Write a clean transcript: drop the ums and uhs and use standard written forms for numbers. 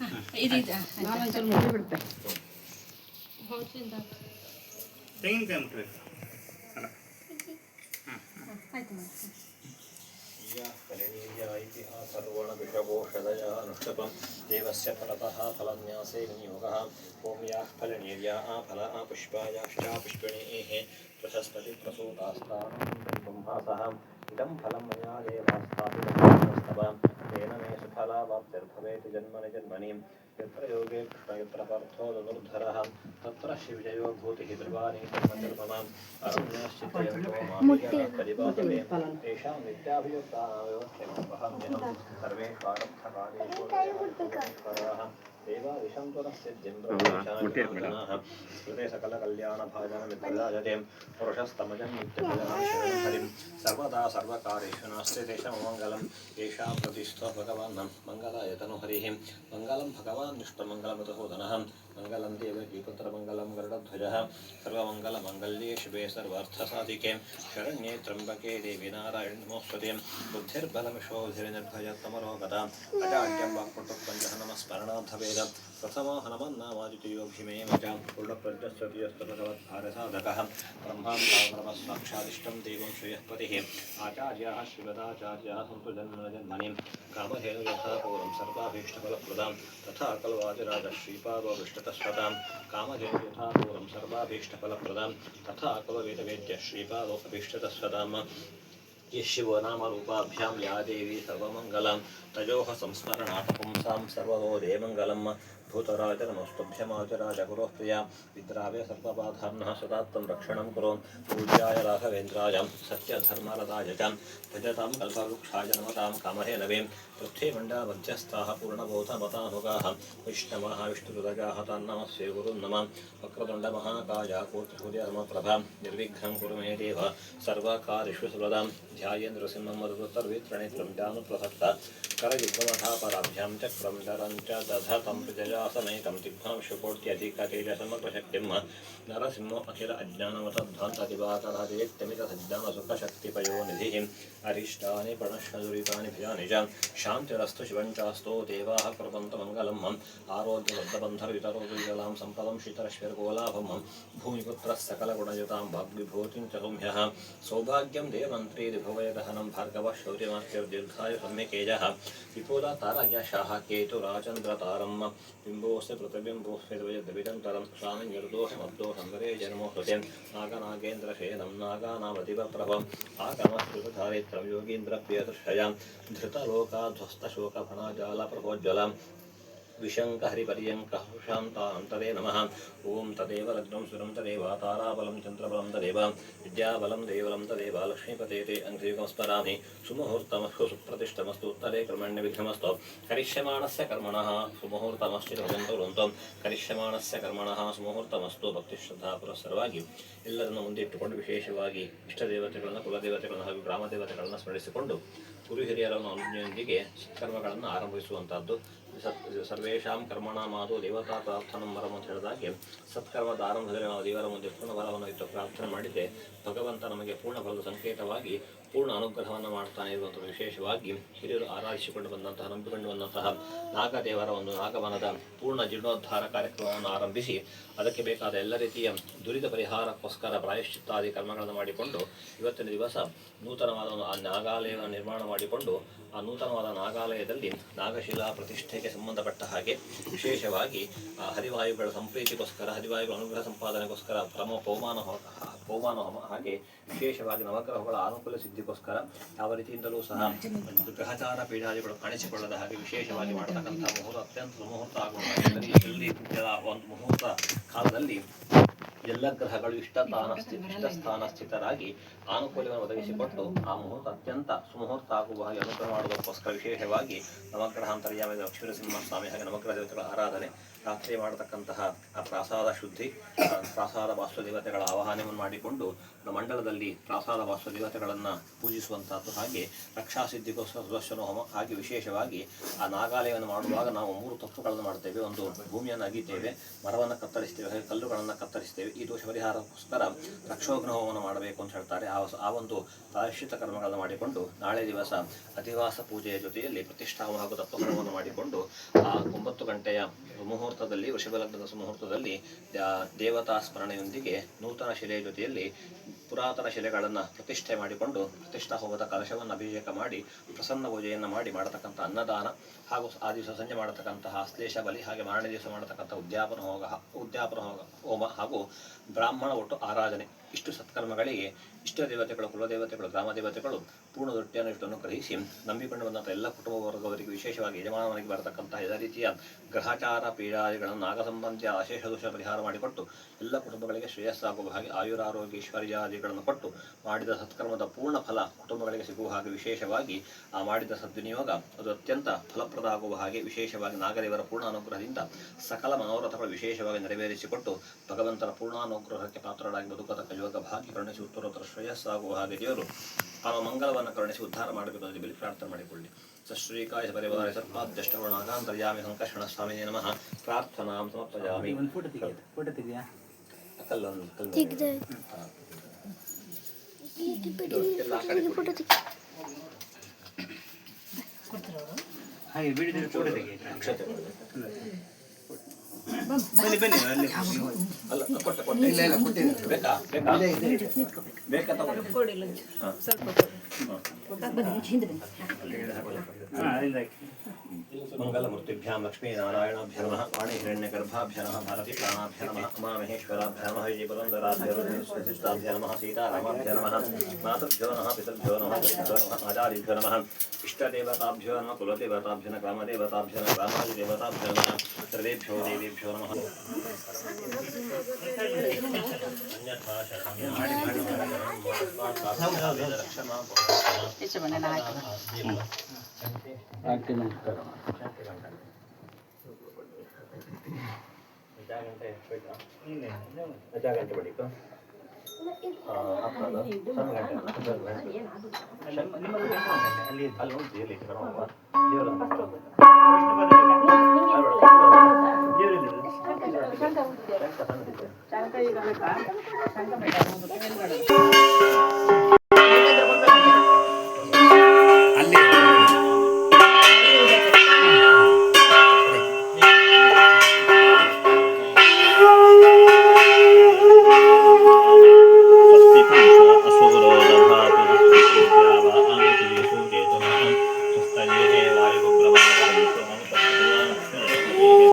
ತೆಂಗಿನಕಾಯಿ ಮುಟ್ಟಬೇಕು ಅಲ್ಲ ಆಯ್ತು सर्वणविषभूषदयानुष्टपं देवस्य फलतः फलन्यासे विनियोगः ॐ याः फलनेर्याः फला पुष्पायाश्च पुष्पिणेः प्रशस्पतिप्रसूतास्तानं ब्रह्मासः इदं फलं मया देवास्तापितस्तवं तेन मे सुफलावाप्तिर्भवेत् जन्मनि जन्मनि यत्र योगे कृष्ण यत्र पार्थो धनुर्धरः तत्र शिवजयो भूतिः ध्रुवानि कर्मनिर्ममाम् अरण्याश्चित्रयन्तो मामियाः परिपालने तेषां विद्याभियुक्तानां सर्वेष्वारब्धकालेषु कृते सकलकल्याणभाजनमित्रराजते पुरुषस्तमजं नित्यभजनां सर्वदा सर्वकारेषु नास्ति तेषां मङ्गलं येषां प्रतिष्ठो भगवान् मङ्गलाय तनुहरिः मङ्गलं भगवान् विष्णुमङ्गलमतहोदनः मङ्गलं देवकीपुत्रमङ्गलं गरुडध्वजः सर्वमङ्गलमङ्गल्ये शिवे सर्वार्थसाधिके शरण्ये त्र्यम्बके देवी नारायण नमोस्तुते बुद्धिर्बलमिषोधिर्निर्भयत्तमरोगता अजाड्यं वाक्पटुपञ्चहनमस्मरणार्थवेद प्रथमो हनुमन्नामादितयोभिमेव च पूर्णप्रज्ञस्तृतीयस्तभगवद्भारसाधकः ब्रह्मां साक्षादिष्टं देवं श्रेयःपतिः आचार्याः श्रीमदाचार्याः सन्तु जन्मजन्मनिं कामधेनु यथा पूर्वं सर्वाभीष्टफलप्रदां तथा कल्वादिराजश्रीपादोऽभिष्टतस्वतां कामधेनु यथा पूर्वं सर्वाभीष्टफलप्रदां तथा कल्ववेदवेद्यश्रीपादोऽभिष्टतस्वताम् यशिवो नाम रूपाभ्यां या देवी सर्वमङ्गलं तयोः संस्मरणात् पुंसां सर्वबोधे मङ्गलम् भूतराजनमस्तुभ्यमाचराज गुरोः प्रिया विद्राव्य सर्वबाधान्नः सदात्तं रक्षणं कुरु पूज्याय राघवेन्द्राय सत्यधर्मरदाय च भजतां कल्पवृक्षाय नमतां कामधेनवे पृथ्वीमण्डलमध्यस्थाः पूर्णबोधमतानुगाः वैष्णवाः विष्णुहृदयाः तान्नमस्ये गुरुं नमः वक्रतुण्डमहाकाय कोटिसूर्यधर्मप्रभा निर्विघ्नं कुरु मे देव सर्वकार्येषु सर्वदा ध्यायेन्द्रसिंहं मरुतर्वित्रणेत्रं जानुप्रसक्ता करयुग्ममठापराभ्यां चक्रं धरं च दधतं प्रजयासमेकं दिग्भांशुकोट्यधिकतेजसमग्रशक्तिं नरसिंहो अखिल अज्ञानमतध्वान्तदिवाकरादित्यमितसज्ञानसुखशक्तिपयोनिधिः अरिष्टानि प्रणश्यदुरितानि भयानि च शान्तिरस्तु शिवञ्चास्तो देवाः कुर्वन्तु मङ्गलम् आरोग्यबद्धबन्धरवितरोगुजलां सम्पदं शीतरश्विर्गोलाभं भूमिपुत्रः सकलगुणयुतां वाग्विभूतिं च सौम्यः सौभाग्यं देवमन्त्री दिभुवयदहनं भार्गवः शौर्यमार्त्यर्दीर्घाय सम्यकेजः विपुलतारयशः केतुराचन्द्रतारं बिम्बोऽस्य प्रतिबिम्बोऽस्मिद्विजन्तरं स्वामि निर्दोषमद्दोषं वरे जन्मोऽस्ते नागनागेन्द्रशेनं नागानामधिपप्रभम् आगमस्कृतधारित्रं योगीन्द्रप्रियदृष्टयां धृतलोकाध्वस्तशोकफणाजालप्रभोज्ज्वलां विशङ्कहरिपर्यङ्कः शान्तान्तरे नमः ॐ तदेव लग्नं सुरं तदेव ताराबलं चन्द्रबलं तदेव विद्याबलं देवलं तदेव लक्ष्मीपते ते अङ्घ्रियुगं स्मरामि सुमुहूर्तमस्तु सुप्रतिष्ठमस्तु उत्तरे कर्मण्यविघ्नमस्तु करिष्यमाणस्य कर्मणः सुमुहूर्तमश्चिरभजन्तु करिष्यमाणस्य कर्मणः सुमुहूರ್ತಮಸ್ತು ಭಕ್ತಿಶ್ರದ್ಧಾ ಪುರಸ್ಸರವಾಗಿ ಎಲ್ಲರನ್ನು ಮುಂದಿಟ್ಟುಕೊಂಡು ವಿಶೇಷವಾಗಿ ಇಷ್ಟದೇವತೆಗಳನ್ನು ಕುಲದೇವತೆಗಳನ್ನು ಹಾಗೂ ಗ್ರಾಮದೇವತೆಗಳನ್ನು ಸ್ಮರಿಸಿಕೊಂಡು ಗುರು ಹಿರಿಯರನ್ನು ಅನುಜ್ಞೆಯೊಂದಿಗೆ ಸತ್ಕರ್ಮಗಳನ್ನು ಆರಂಭಿಸುವಂತಹದ್ದು ಸರ್ವೇಷಾಂ ಕರ್ಮಣಾಮಾದೋ ದೇವತಾ ಪ್ರಾರ್ಥನಂ ವರಂ ಅಂತ ಹೇಳಿದಾಗೆ ಸತ್ಕರ್ಮದ ಆರಂಭದಲ್ಲಿ ನಾವು ದೇವರ ಮುಂದೆ ಪೂರ್ಣ ಫಲವನ್ನು ಇಟ್ಟು ಪ್ರಾರ್ಥನೆ ಮಾಡಿದರೆ ಭಗವಂತ ನಮಗೆ ಪೂರ್ಣ ಫಲದ ಸಂಕೇತವಾಗಿ ಪೂರ್ಣ ಅನುಗ್ರಹವನ್ನು ಮಾಡ್ತಾನೆ ಇರುವಂತಹ ವಿಶೇಷವಾಗಿ ಹಿರಿಯರು ಆರಾಧಿಸಿಕೊಂಡು ಬಂದಂತಹ ನಂಬಿಕೊಂಡು ಬಂದಂತಹ ನಾಗದೇವರ ಒಂದು ನಾಗವನದ ಪೂರ್ಣ ಜೀರ್ಣೋದ್ಧಾರ ಕಾರ್ಯಕ್ರಮವನ್ನು ಆರಂಭಿಸಿ ಅದಕ್ಕೆ ಬೇಕಾದ ಎಲ್ಲ ರೀತಿಯ ದುರಿತ ಪರಿಹಾರಕ್ಕೋಸ್ಕರ ಪ್ರಾಯಶ್ಚಿತ್ತಾದಿ ಕರ್ಮಗಳನ್ನು ಮಾಡಿಕೊಂಡು ಇವತ್ತಿನ ದಿವಸ ನೂತನವಾದ ಒಂದು ಆ ನಾಗಾಲಯವನ್ನು ನಿರ್ಮಾಣ ಮಾಡಿಕೊಂಡು ಆ ನೂತನವಾದ ನಾಗಾಲಯದಲ್ಲಿ ನಾಗಶಿಲಾ ಪ್ರತಿಷ್ಠೆಗೆ ಸಂಬಂಧಪಟ್ಟ ಹಾಗೆ ವಿಶೇಷವಾಗಿ ಹರಿವಾಯುಗಳ ಸಂಪ್ರೀತಿಗೋಸ್ಕರ ಹರಿವಾಯುಗಳ ಅನುಗ್ರಹ ಸಂಪಾದನೆಗೋಸ್ಕರ ಪೌಮಾನ ಹಾಗೆ ವಿಶೇಷವಾಗಿ ನವಗ್ರಹಗಳ ಅನುಕೂಲ ಸಿದ್ಧಿಗೋಸ್ಕರ ಯಾವ ರೀತಿಯಿಂದಲೂ ಸಹ ಗ್ರಹಚಾರ ಪೀಡಾದಿಗಳು ಕಾಣಿಸಿಕೊಳ್ಳದ ಹಾಗೆ ವಿಶೇಷವಾಗಿ ಮಾಡತಕ್ಕಂಥ ಮುಹೂರ್ತ ಅತ್ಯಂತ ಮುಹೂರ್ತ ಆಗುವ ಒಂದು ಮುಹೂರ್ತ ಕಾಲದಲ್ಲಿ ಎಲ್ಲ ಗ್ರಹಗಳು ಇಷ್ಟಸ್ಥಾನ ಸ್ಥಿತರಾಗಿ ಅನುಕೂಲವನ್ನು ಒದಗಿಸಿಕೊಟ್ಟು ಆ ಮುಹೂರ್ತ ಅತ್ಯಂತ ಸುಮುಹೂರ್ತ ಆಗುವ ಹಾಗೆ ಅನುಗ್ರಹ ಮಾಡುವುದಕ್ಕೋಸ್ಕರ ವಿಶೇಷವಾಗಿ ನವಗ್ರಹ ಅಂತರ್ಯಾಮಿ ಲಕ್ಷ್ಮೀನರಸಿಂಹ ಸ್ವಾಮಿ ಹಾಗೆ ನವಗ್ರಹ ದೇವತೆಗಳ ಆರಾಧನೆ ರಾತ್ರಿ ಮಾಡತಕ್ಕಂತಹ ಆ ಪ್ರಾಸಾದ ಶುದ್ಧಿ, ಪ್ರಾಸಾದ ವಾಸ್ತುದೇವತೆಗಳ ಆವಾಹನವನ್ನು ಮಾಡಿಕೊಂಡು ಮಂಡಲದಲ್ಲಿ ಪ್ರಾಸಾದ ವಾಸ್ತುದೇವತೆಗಳನ್ನು ಪೂಜಿಸುವಂತಹದ್ದು. ಹಾಗೆ ರಕ್ಷಾಸಿದ್ಧಿಗೋಸ್ಕರ ಸುದರ್ಶನ ಹೋಮ. ಹಾಗೆ ವಿಶೇಷವಾಗಿ ಆ ನಾಗಾಲಯವನ್ನು ಮಾಡುವಾಗ ನಾವು 3 ತಪ್ಪುಗಳನ್ನು ಮಾಡ್ತೇವೆ. ಒಂದು, ಭೂಮಿಯನ್ನು ಅಗಿತೇವೆ, ಮರವನ್ನು ಕತ್ತರಿಸ್ತೇವೆ, ಹಾಗೆ ಕಲ್ಲುಗಳನ್ನು ಕತ್ತರಿಸ್ತೇವೆ. ಈ ದೋಷ ಪರಿಹಾರಕ್ಕೋಸ್ಕರ ರಕ್ಷೋಘ್ನ ಹೋಮವನ್ನು ಮಾಡಬೇಕು ಅಂತ ಹೇಳ್ತಾರೆ. ಆ ಒಂದು ಪ್ರಾಯಶ್ಚಿತ ಕರ್ಮಗಳನ್ನು ಮಾಡಿಕೊಂಡು ನಾಳೆ ದಿವಸ ಅಧಿವಾಸ ಪೂಜೆಯ ಜೊತೆಯಲ್ಲಿ ಪ್ರತಿಷ್ಠಾವ ಹಾಗೂ ತತ್ವವನ್ನು ಮಾಡಿಕೊಂಡು ಆ 9 ಗಂಟೆಯ ಮುಹೂರ್ತದಲ್ಲಿ, ವೃಷಭ ಲಗ್ನದ ಮುಹೂರ್ತದಲ್ಲಿ ದೇವತಾ ಸ್ಮರಣೆಯೊಂದಿಗೆ ನೂತನ ಶಿಲೆಯ ಜೊತೆಯಲ್ಲಿ ಪುರಾತನ ಶಿಲೆಗಳನ್ನು ಪ್ರತಿಷ್ಠೆ ಮಾಡಿಕೊಂಡು ಪ್ರತಿಷ್ಠಾ ಹೋಮದ ಕಲಶವನ್ನು ಅಭಿಷೇಕ ಮಾಡಿ ಪ್ರಸನ್ನ ಪೂಜೆಯನ್ನು ಮಾಡಿ ಮಾಡತಕ್ಕಂಥ ಅನ್ನದಾನ ಹಾಗೂ ಆ ದಿವಸ ಸಂಜೆ ಮಾಡತಕ್ಕಂತಹ ಶ್ಲೇಷ ಬಲಿ, ಹಾಗೆ ಮಾರನೇ ದಿವಸ ಮಾಡತಕ್ಕಂಥ ಉದ್ಯಾಪನ ಹೋಮ ಹಾಗೂ ಬ್ರಾಹ್ಮಣ ಒಟ್ಟು ಆರಾಧನೆ. ಇಷ್ಟು ಸತ್ಕರ್ಮಗಳಿಗೆ ಇಷ್ಟ ದೇವತೆಗಳು, ಕುಲದೇವತೆಗಳು, ಗ್ರಾಮ ದೇವತೆಗಳು ಪೂರ್ಣ ದೃಷ್ಟಿಯನ್ನು ಗ್ರಹಿಸಿ ನಂಬಿಕೊಂಡು ಬಂದಂಥ ಎಲ್ಲ ಕುಟುಂಬ ವರ್ಗವರಿಗೆ, ವಿಶೇಷವಾಗಿ ಯಜಮಾನನಿಗೆ ಬರತಕ್ಕಂತಹ ಎಲ್ಲ ರೀತಿಯ ಗ್ರಹಚಾರ ಪೀಡಾದಿಗಳನ್ನು, ನಾಗ ಸಂಬಂಧಿಯ ಅಶೇಷ ದೋಷ ಪರಿಹಾರ ಮಾಡಿಕೊಟ್ಟು ಎಲ್ಲ ಕುಟುಂಬಗಳಿಗೆ ಶ್ರೇಯಸ್ಸಾಗುವ ಹಾಗೆ ಆಯುರಾರೋಗ್ಯ ಐಶ್ವರ್ಯಾದಿಗಳನ್ನು ಕೊಟ್ಟು ಮಾಡಿದ ಸತ್ಕರ್ಮದ ಪೂರ್ಣ ಫಲ ಕುಟುಂಬಗಳಿಗೆ ಸಿಗುವ ಹಾಗೆ, ವಿಶೇಷವಾಗಿ ಆ ಮಾಡಿದ ಸದ್ವಿನಿಯೋಗ ಅದು ಅತ್ಯಂತ ಫಲಪ್ರದ ಆಗುವ ಹಾಗೆ, ವಿಶೇಷವಾಗಿ ನಾಗದೇವರ ಪೂರ್ಣ ಅನುಗ್ರಹದಿಂದ ಸಕಲ ಮನೋರಥಗಳು ವಿಶೇಷವಾಗಿ ನೆರವೇರಿಸಿಕೊಟ್ಟು ಭಗವಂತನ ಪೂರ್ಣಾನುಗ್ರಹಕ್ಕೆ ಪಾತ್ರರಾಗಿ ಬದುಕತಕ್ಕ ಯೋಗ ಭಾಗ್ಯ ಕರುಣಿಸಿ ಉತ್ತರೋತ್ತರ ಶ್ರೇಯಸ್ಸಾಗುವ ಹಾಗೆ ದೇವರು ಆ ಮಂಗಲವನ್ನು ಕರುಣಿಸಿ ಉದ್ಧಾರ ಮಾಡಬೇಕು ಅಂತ ಬಳಿ ಪ್ರಾರ್ಥನೆ ಮಾಡಿಕೊಳ್ಳಿ. ಶ್ರೀಕಾಯ ಪರಿವಾರ ಸರ್ಪಾದ್ಯಷ್ಟವರ್ಣಾಗಾಂತರ್ಯಾಮಿ ಸಂಕರ್ಷಣ ಸ್ವಾಮಿನೇ ನಮಃ. ಪ್ರಾರ್ಥನಾಂ ಸಮರ್ಪಯಾಮಿ. ಬನ್ನಿ ಅಲ್ಲಿ ಅಲ್ಲ ಕೊಟ್ಟೆ ಬೇಕಾ ಬೇಕಾ ಮಂಗಲಮೂರ್ತಿಭ್ಯಾಂ ಲಕ್ಷ್ಮೀನಾರಾಯಣಾಭ್ಯ ನಮಃ. ವಾಣಿ ಹಿರಣ್ಯಗರ್ಭಾಭ್ಯ ನಮಃ. ಭಾರತಿ ಪ್ರಾಣಾಭ್ಯ ನಮಃ. ಉಮಾಮಹೇಶ್ವರಾಭ್ಯ ನಮಃ. ವಿಜಯಪುರಂದರಾಭ್ಯ ನಮಃ. ಸೀತಾರಾಮಾಭ್ಯ ನಮಃ. ಮಾತೃಭ್ಯೋ ನಮಃ. ಪಿತೃಭ್ಯೋ ನಮಃ. ಜ್ಯೇಷ್ಠೋ ನಮಃ. ಆಚಾರ್ಯಭ್ಯೋ ನಮಃ. ಇಷ್ಟದೇವತಾಭ್ಯೋ ನಮಃ. ಕುಲದೇವತಾಭ್ಯೋ ನಮಃ. ಗ್ರಾಮದೇವತಾಭ್ಯೋ ನಮಃ. ಗ್ರಾಮಾದಿದೇವತಾಭ್ಯೋ ನಮಃ. ಸರ್ವೇಭ್ಯೋ ದೇವೇಭ್ಯೋ ನಮಃ. ಗಂಟೆ ಬಡಿಕ ಅಲ್ಲಿ